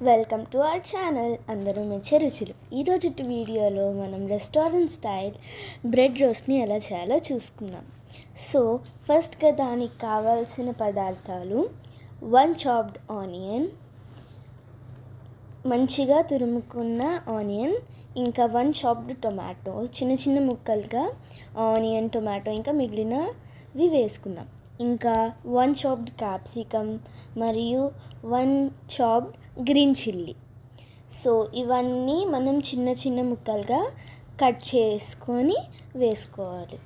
Welcome to our channel అందరూ మెచ్చే రుచులు. ఈరోజు వీడియోలో మనం రెస్టారెంట్ స్టైల్ బ్రెడ్ రోస్ట్ని ఎలా చేయాలో చూసుకుందాం. సో ఫస్ట్గా దానికి కావాల్సిన పదార్థాలు 1 చాప్డ్ ఆనియన్, మంచిగా తురుముకున్న ఆనియన్, ఇంకా 1 చాప్డ్ టొమాటో, చిన్న చిన్న ముక్కలుగా ఆనియన్, టొమాటో ఇంకా మిగిలినవి వేసుకుందాం. ఇంకా 1 చాప్డ్ క్యాప్సికమ్ మరియు 1 చాప్డ్ గ్రీన్ చిల్లీ. సో ఇవన్నీ మనం చిన్న చిన్న ముక్కలుగా కట్ చేసుకొని వేసుకోవాలి.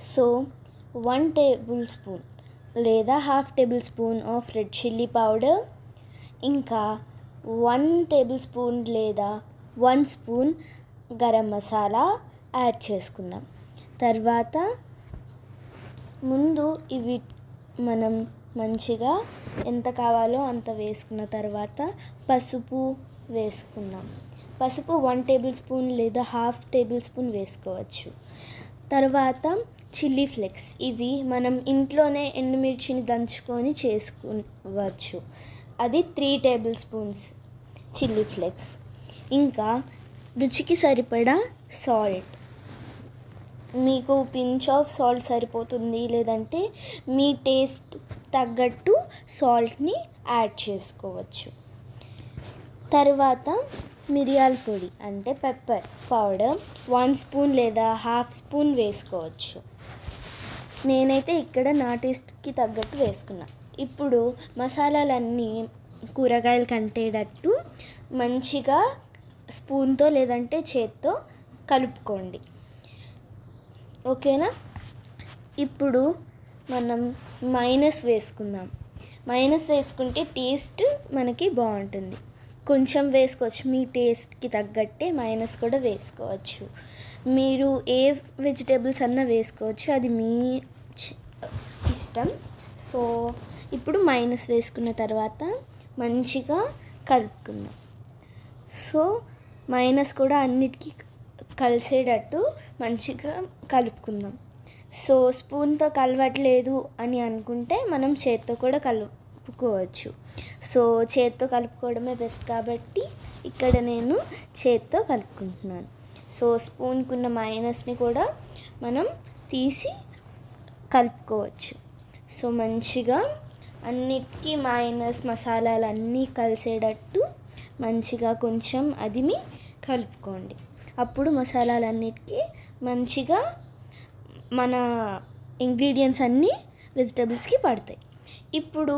సో 1 టేబుల్ స్పూన్ లేదా 1/2 table spoon of red chilli powder, ఇంకా 1 టేబుల్ స్పూన్ లేదా 1 స్పూన్ గరం మసాలా యాడ్ చేసుకుందాం. తర్వాత ముందు ఇవి మనం మంచిగా ఎంత కావాలో అంత వేసుకున్న తర్వాత పసుపు వేసుకుందాం. పసుపు 1 టేబుల్ స్పూన్ లేదా 1/2 టేబుల్ స్పూన్ వేసుకోవచ్చు. తర్వాత చిల్లీ ఫ్లేక్స్, ఇవి మనం ఇంట్లోనే ఎండుమిర్చిని దంచుకొని చేసుకోవచ్చు. అది 3 టేబుల్ స్పూన్స్ చిల్లీ ఫ్లేక్స్. ఇంకా రుచికి సరిపడా సాల్ట్, మీకు పించ్ ఆఫ్ సాల్ట్ సరిపోతుంది, లేదంటే మీ టేస్ట్ తగ్గట్టు సాల్ట్ని యాడ్ చేసుకోవచ్చు. తర్వాత మిరియాల పొడి అంటే పెప్పర్ పౌడర్ 1 స్పూన్ లేదా 1/2 స్పూన్ వేసుకోవచ్చు. నేనైతే ఇక్కడ నా టేస్ట్కి తగ్గట్టు వేసుకున్నా. ఇప్పుడు మసాలాలన్నీ కూరగాయలు కంటేటట్టు మంచిగా స్పూన్తో లేదంటే చేత్తో కలుపుకోండి. ఓకేనా? ఇప్పుడు మనం మైనస్ వేసుకుందాం. మైనస్ వేసుకుంటే టేస్ట్ మనకి బాగుంటుంది. కొంచెం వేసుకోవచ్చు, మీ టేస్ట్కి తగ్గట్టే మైనస్ కూడా వేసుకోవచ్చు. మీరు ఏ వెజిటేబుల్స్ అన్నా వేసుకోవచ్చు, అది మీ ఇష్టం. సో ఇప్పుడు మైనస్ వేసుకున్న తర్వాత మంచిగా కలుపుకుందాం. సో మైనస్ కూడా అన్నిటికీ కలిసేటట్టు మంచిగా కలుపుకుందాం. సో స్పూన్తో కలవట్లేదు అని అనుకుంటే మనం చేత్తో కూడా కలుపుకోవచ్చు. సో చేత్తో కలుపుకోవడమే బెస్ట్ కాబట్టి ఇక్కడ నేను చేత్తో కలుపుకుంటున్నాను. సో స్పూన్కున్న మైనస్ని కూడా మనం తీసి కలుపుకోవచ్చు. సో మంచిగా అన్నిటికీ మైనస్ మసాలాలన్నీ కలిసేటట్టు మంచిగా కొంచెం అదిమి కలుపుకోండి. అప్పుడు మసాలాలన్నిటికీ మంచిగా మన ఇంగ్రీడియంట్స్ అన్నీ వెజిటబుల్స్కి పడతాయి. ఇప్పుడు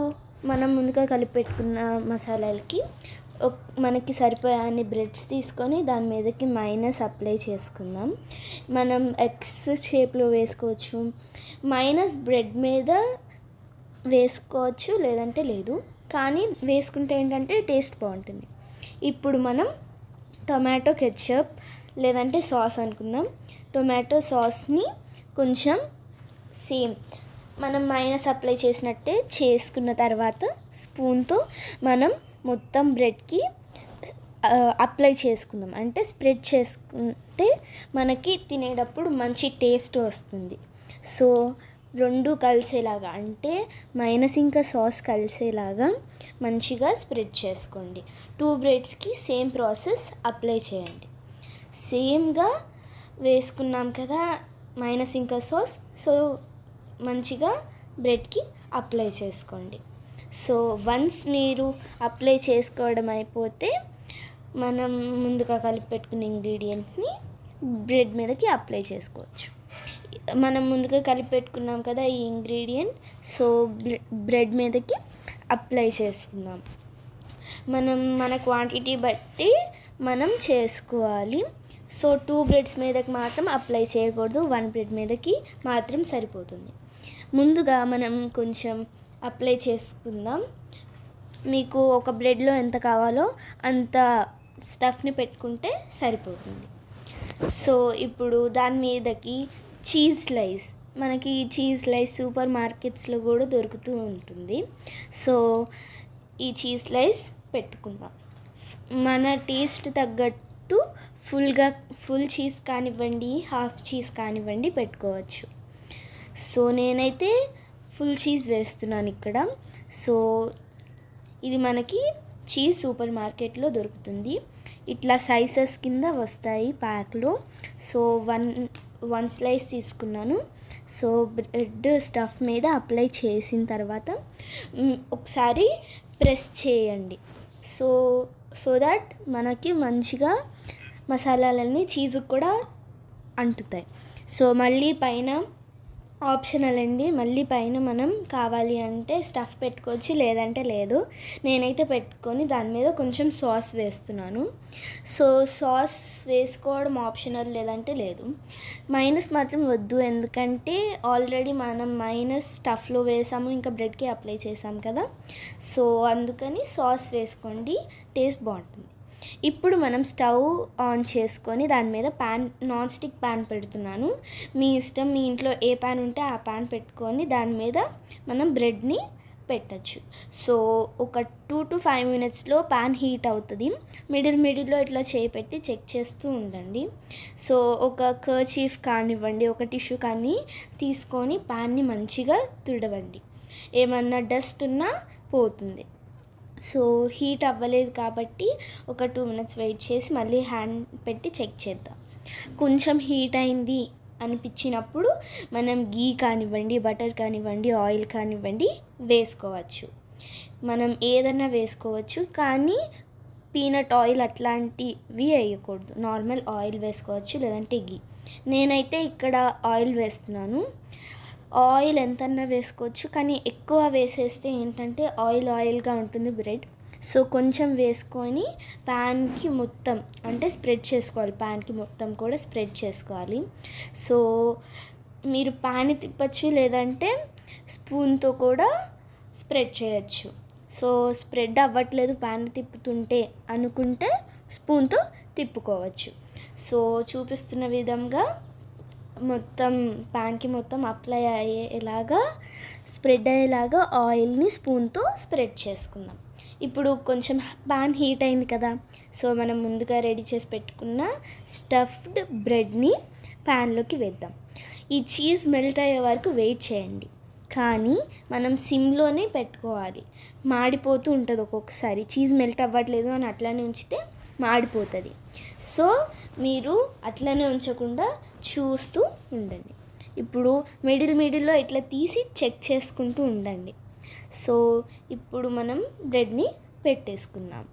మనం ముందుగా కలిపి పెట్టుకున్న మసాలాలకి మనకి సరిపోయే అన్ని బ్రెడ్స్ తీసుకొని దాని మీదకి మైనస్ అప్లై చేసుకుందాం. మనం ఎక్స్ షేప్లో వేసుకోవచ్చు. మైనస్ బ్రెడ్ మీద వేసుకోవచ్చు, లేదంటే లేదు, కానీ వేసుకుంటే ఏంటంటే టేస్ట్ బాగుంటుంది. ఇప్పుడు మనం టొమాటో కెచప్ లేదంటే సాస్ అనుకుందాం. టొమాటో సాస్ని కొంచెం సేమ్ మనం మైనస్ అప్లై చేసినట్టే చేసుకున్న తర్వాత స్పూన్తో మనం మొత్తం బ్రెడ్కి అప్లై చేసుకుందాం. అంటే స్ప్రెడ్ చేసుకుంటే మనకి తినేటప్పుడు మంచి టేస్ట్ వస్తుంది. సో రెండు కలిసేలాగా, అంటే మైనస్ ఇంకా సాస్ కలిసేలాగా మంచిగా స్ప్రెడ్ చేసుకోండి. 2 బ్రెడ్స్కి సేమ్ ప్రాసెస్ అప్లై చేయండి. సేమ్గా వేసుకున్నాం కదా మైనస్ ఇంకా సాస్, సో మంచిగా బ్రెడ్కి అప్లై చేసుకోండి. సో వన్స్ మీరు అప్లై చేసుకోవడం అయిపోతే మనం ముందుగా కలిపి పెట్టుకున్న ఇంగ్రీడియంట్ని బ్రెడ్ మీదకి అప్లై చేసుకోవచ్చు. మనం ముందుగా కలిపి పెట్టుకున్నాం కదా ఈ ఇంగ్రీడియంట్, సో బ్రెడ్ మీదకి అప్లై చేసుకుందాం. మన క్వాంటిటీ బట్టి మనం చేసుకోవాలి. సో 2 బ్రెడ్స్ మీదకి మాత్రం అప్లై చేయకూడదు, 1 బ్రెడ్ మీదకి మాత్రం సరిపోతుంది. ముందుగా మనం కొంచెం అప్లై చేసుకుందాం. మీకు ఒక బ్రెడ్లో ఎంత కావాలో అంత స్టఫ్ని పెట్టుకుంటే సరిపోతుంది. సో ఇప్పుడు దాని మీదకి చీజ్ స్లైస్, మనకి చీజ్ స్లైస్ సూపర్ మార్కెట్స్లో కూడా దొరుకుతూ ఉంటుంది. సో ఈ చీజ్ స్లైస్ పెట్టుకుందాం. మన టేస్ట్ తగ్గట్టు ఫుల్ చీజ్ కానివ్వండి, హాఫ్ చీజ్ కానివ్వండి పెట్టుకోవచ్చు. సో నేనైతే ఫుల్ చీజ్ వేస్తున్నాను ఇక్కడ. సో ఇది మనకి చీజ్ సూపర్ మార్కెట్లో దొరుకుతుంది. ఇట్లా సైజెస్ కింద వస్తాయి ప్యాక్లో. సో వన్ స్లైస్ తీసుకున్నాను. సో బ్రెడ్ స్టఫ్ మీద అప్లై చేసిన తర్వాత ఒకసారి ప్రెస్ చేయండి. సో దట్ మనకి మంచిగా మసాలాలన్నీ చీజ్కి కూడా అంటుతాయి. సో మళ్ళీ పైన ఆప్షనల్ అండి, మళ్ళీ పైన మనం కావాలి అంటే స్టఫ్ పెట్టుకోవచ్చు, లేదంటే లేదు. నేనైతే పెట్టుకొని దాని మీద కొంచెం సాస్ వేస్తున్నాను. సో సాస్ వేసుకోవడం ఆప్షనల్, లేదంటే లేదు. మైనస్ మాత్రం వద్దు, ఎందుకంటే ఆల్రెడీ మనం మైనస్ స్టఫ్లో వేసాము, ఇంకా బ్రెడ్కి అప్లై చేసాం కదా. సో అందుకని సాస్ వేసుకోండి, టేస్ట్ బాగుంటుంది. ఇప్పుడు మనం స్టవ్ ఆన్ చేసుకొని దాని మీద నాన్ స్టిక్ ప్యాన్ పెడుతున్నాను. మీ ఇష్టం, మీ ఇంట్లో ఏ ప్యాన్ ఉంటే ఆ ప్యాన్ పెట్టుకొని దాని మీద మనం బ్రెడ్ని పెట్టచ్చు. సో ఒక 2 to 5 minutesలో ప్యాన్ హీట్ అవుతుంది. మిడిల్లో ఇట్లా చేయి పెట్టి చెక్ చేస్తూ ఉండండి. సో ఒక కర్చీఫ్ కానివ్వండి, ఒక టిష్యూ కానీ తీసుకొని ప్యాన్ని మంచిగా తుడవండి. ఏమన్నా డస్ట్ ఉన్నా పోతుంది. సో హీట్ అవ్వలేదు కాబట్టి ఒక 2 minutes వెయిట్ చేసి మళ్ళీ హ్యాండ్ పెట్టి చెక్ చేద్దాం. కొంచెం హీట్ అయింది అనిపించినప్పుడు మనం గీ కానివ్వండి, బటర్ కానివ్వండి, ఆయిల్ కానివ్వండి వేసుకోవచ్చు. మనం ఏదన్నా వేసుకోవచ్చు, కానీ పీనట్ ఆయిల్ అట్లాంటివి వేయకూడదు. నార్మల్ ఆయిల్ వేసుకోవచ్చు, లేదంటే గీ. నేనైతే ఇక్కడ ఆయిల్ వేస్తున్నాను. ఆయిల్ ఎంతన్నా వేసుకోవచ్చు, కానీ ఎక్కువ వేసేస్తే ఏంటంటే ఆయిల్గా ఉంటుంది బ్రెడ్. సో కొంచెం వేసుకొని ప్యాన్కి మొత్తం అంటే స్ప్రెడ్ చేసుకోవాలి, ప్యాన్కి మొత్తం కూడా స్ప్రెడ్ చేసుకోవాలి. సో మీరు ప్యాన్ తిప్పచ్చు, లేదంటే స్పూన్తో కూడా స్ప్రెడ్ చేయొచ్చు. సో స్ప్రెడ్ అవ్వట్లేదు ప్యాన్ తిప్పుతుంటే అనుకుంటే స్పూన్తో తిప్పుకోవచ్చు. సో చూపిస్తున్న విధంగా మొత్తం ప్యాన్కి మొత్తం అప్లై అయ్యేలాగా, స్ప్రెడ్ అయ్యేలాగా ఆయిల్ని స్పూన్తో స్ప్రెడ్ చేసుకుందాం. ఇప్పుడు కొంచెం ప్యాన్ హీట్ అయింది కదా. సో మనం ముందుగా రెడీ చేసి పెట్టుకున్న స్టఫ్డ్ బ్రెడ్ని ప్యాన్లోకి వేద్దాం. ఈ చీజ్ మెల్ట్ అయ్యే వరకు వెయిట్ చేయండి, కానీ మనం సిమ్లోనే పెట్టుకోవాలి. మాడిపోతూ ఉంటుంది ఒక్కొక్కసారి, చీజ్ మెల్ట్ అవ్వట్లేదు అని అట్లానే ఉంచితే మాడిపోతుంది. సో మీరు అట్లనే ఉంచకుండా చూస్తూ ఉండండి. ఇప్పుడు మిడిల్లో ఇట్లా తీసి చెక్ చేసుకుంటూ ఉండండి. సో ఇప్పుడు మనం బ్రెడ్ని పెట్టేసుకున్నాం.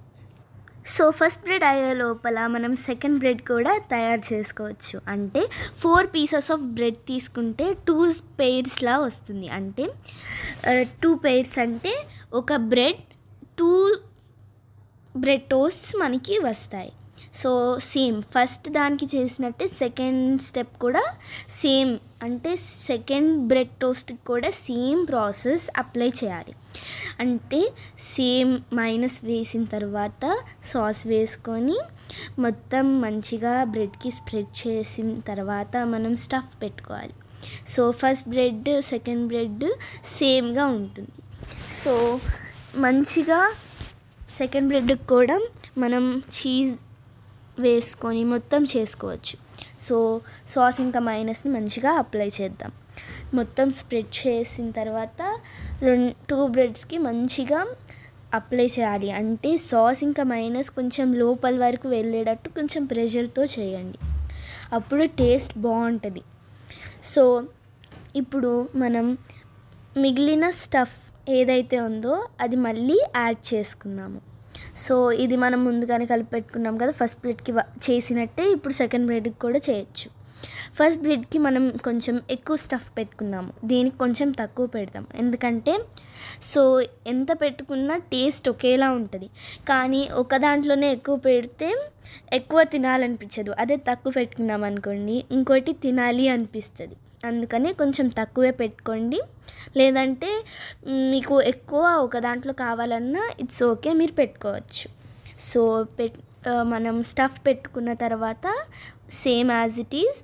సో ఫస్ట్ బ్రెడ్ అయ్యే లోపల మనం సెకండ్ బ్రెడ్ కూడా తయారు చేసుకోవచ్చు. అంటే 4 pieces ఆఫ్ బ్రెడ్ తీసుకుంటే 2 pairsలా వస్తుంది. అంటే 2 pairs అంటే ఒక బ్రెడ్ 2 బ్రెడ్ టోస్ట్స్ మనకి వస్తాయి. సో సేమ్ ఫస్ట్ దానికి చేసినట్టే సెకండ్ స్టెప్ కూడా సేమ్, అంటే సెకండ్ బ్రెడ్ టోస్ట్కి కూడా సేమ్ ప్రాసెస్ అప్లై చేయాలి. అంటే సేమ్ మైనస్ వేసిన తర్వాత సాస్ వేసుకొని మొత్తం మంచిగా బ్రెడ్కి స్ప్రెడ్ చేసిన తర్వాత మనం స్టఫ్ పెట్టుకోవాలి. So first bread second bread సేమ్గా ఉంటుంది. సో మంచిగా సెకండ్ బ్రెడ్కి కూడా మనం చీజ్ వేసుకొని మొత్తం చేసుకోవచ్చు. సో సాస్ ఇంకా మైనస్ని మంచిగా అప్లై చేద్దాం. మొత్తం స్ప్రెడ్ చేసిన తర్వాత 2 బ్రెడ్స్కి మంచిగా అప్లై చేయాలి. అంటే సాస్ ఇంకా మైనస్ కొంచెం లోపల వరకు వెళ్ళేటట్టు కొంచెం ప్రెషర్తో చేయండి, అప్పుడు టేస్ట్ బాగుంటుంది. సో ఇప్పుడు మనం మిగిలిన స్టఫ్ ఏదైతే ఉందో అది మళ్ళీ యాడ్ చేసుకుందాము. సో ఇది మనం ముందుగానే కలిపి పెట్టుకున్నాం కదా, ఫస్ట్ బ్రెడ్కి చేసినట్టే ఇప్పుడు సెకండ్ బ్రెడ్కి కూడా చేయొచ్చు. ఫస్ట్ బ్రెడ్కి మనం కొంచెం ఎక్కువ స్టఫ్ పెట్టుకున్నాము, దీనికి కొంచెం తక్కువ పెడతాం. ఎందుకంటే సో ఎంత పెట్టుకున్నా టేస్ట్ ఒకేలా ఉంటుంది, కానీ ఒక దాంట్లోనే ఎక్కువ పెడితే ఎక్కువ తినాలనిపించదు. అదే తక్కువ పెట్టుకున్నాం అనుకోండి ఇంకోటి తినాలి అనిపిస్తుంది. అందుకని కొంచెం తక్కువే పెట్టుకోండి, లేదంటే మీకు ఎక్కువ ఒక దాంట్లో కావాలన్నా ఇట్స్ ఓకే, మీరు పెట్టుకోవచ్చు. సో మనం స్టఫ్ పెట్టుకున్న తర్వాత సేమ్ యాజ్ ఇట్ ఈజ్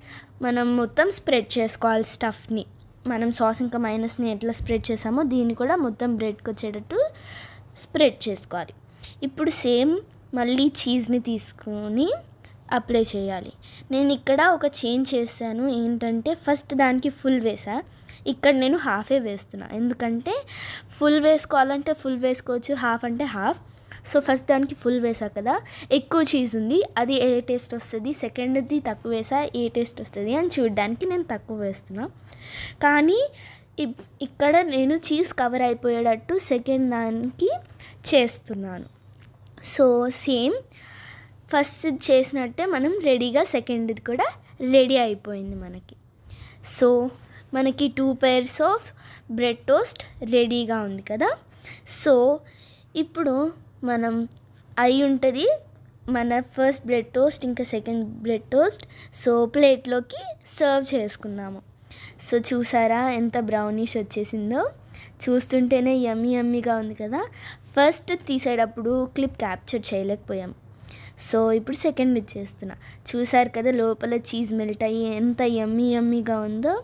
మనం మొత్తం స్ప్రెడ్ చేసుకోవాలి స్టఫ్ని. మనం సాస్ ఇంకా మైనస్ని ఎట్లా స్ప్రెడ్ చేసామో దీన్ని కూడా మొత్తం బ్రెడ్కి వచ్చేటట్టు స్ప్రెడ్ చేసుకోవాలి. ఇప్పుడు సేమ్ మళ్ళీ చీజ్ని తీసుకొని అప్లై చేయాలి. నేను ఇక్కడ ఒక చేంజ్ చేశాను, ఏంటంటే ఫస్ట్ దానికి ఫుల్ వేసా, ఇక్కడ నేను హాఫే వేస్తున్నా. ఎందుకంటే ఫుల్ వేసుకోవాలంటే ఫుల్ వేసుకోవచ్చు, హాఫ్ అంటే హాఫ్. సో ఫస్ట్ దానికి ఫుల్ వేసా కదా, ఎక్కువ చీజ్ ఉంది, అది ఏ టేస్ట్ వస్తుంది, సెకండ్ది తక్కువ వేసా ఏ టేస్ట్ వస్తుంది అని చూడడానికి నేను తక్కువ వేస్తున్నా. కానీ ఇక్కడ నేను చీజ్ కవర్ అయిపోయేటట్టు సెకండ్ దానికి చేస్తున్నాను. సో సేమ్ ఫస్ట్ చేసినట్టే మనం రెడీగా సెకండ్ది కూడా రెడీ అయిపోయింది మనకి. సో మనకి 2 pairs ఆఫ్ బ్రెడ్ టోస్ట్ రెడీగా ఉంది కదా. సో ఇప్పుడు మనం అయి ఉంటుంది మన ఫస్ట్ బ్రెడ్ టోస్ట్ ఇంకా సెకండ్ బ్రెడ్ టోస్ట్. సో ప్లేట్లోకి సర్వ్ చేసుకుందాము. సో చూసారా ఎంత బ్రౌనిష్ వచ్చేసిందో, చూస్తుంటేనే యమ్మీగా ఉంది కదా. ఫస్ట్ తీసేటప్పుడు క్లిప్ క్యాప్చర్ చేయలేకపోయాం. సో ఇప్పుడు సెకండ్ ఇచ్చేస్తున్నా. చూసారు కదా లోపల చీజ్ మెల్ట్ అయ్యి ఎంత యమ్మీగా ఉందో.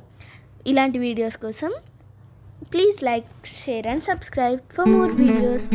ఇలాంటి వీడియోస్ కోసం please like, share and subscribe for more videos.